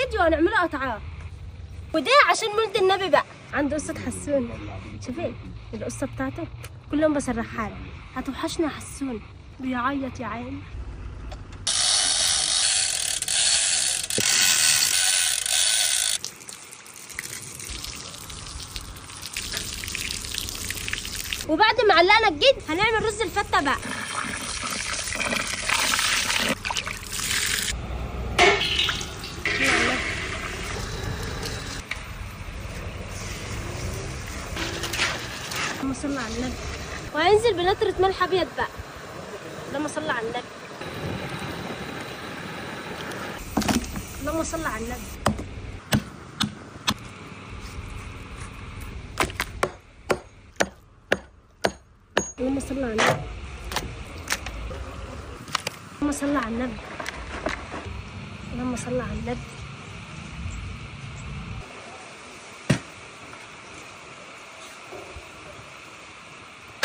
فيديو هنعمله قطعات، وده عشان مولد النبي بقى عند قصة حسون. شوفي القصة بتاعته كل يوم بسرحها له، هتوحشنا يا حسون، بيعيط يا عيني. وبعد ما علقنا الجد هنعمل رز الفتة بقى. اللهم صل على النبي. وهينزل بنطرة ملح ابيض بقى. اللهم صل على النبي. اللهم صل على النبي. اللهم صل على النبي. اللهم صل على النبي. اللهم صل على النبي.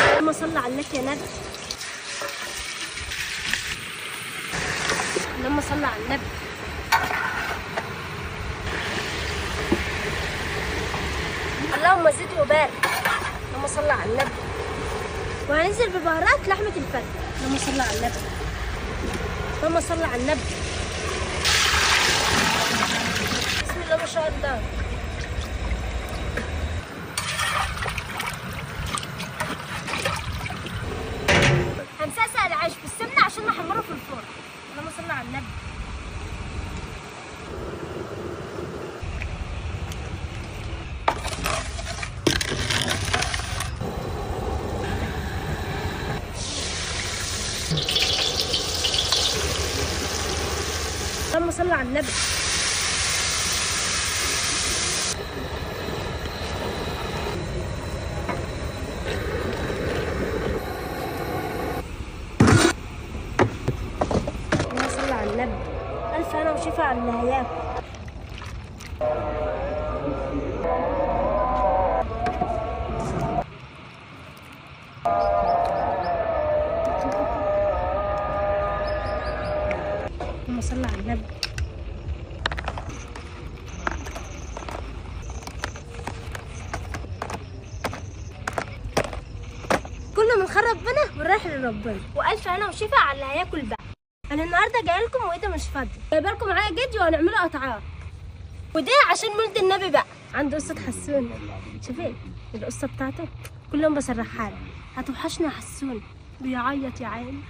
اللهم صل على النبي يا نبي. اللهم صل على النبي. اللهم زد وبارك. اللهم صل على النبي. وهننزل ببهارات لحمة الفتة. اللهم صل على النبي. اللهم صل على النبي. بسم الله ما شاء الله. هنسقسق العيش بالسمنة عشان نحمره في الفرن. اللهم صل على النبي. اللهم صل على النبي. اللهم صل على النبي. ألف هنا وشفا على اللي هياكل. اللهم صل على النبي. كله من خير ربنا والرايح لربنا، والف هنا وشفا على اللي هياكل بقى. انا النهارده جايه لكم وايده مش فاضيه، جايبه لكم معايا فيديو هنعمله قطعات، وده عشان مولد النبي بقى عند قصه حسون. شوفي القصه بتاعته كل يوم بسرحها له، هتوحشنا يا حسون، بيعيط يا عيني.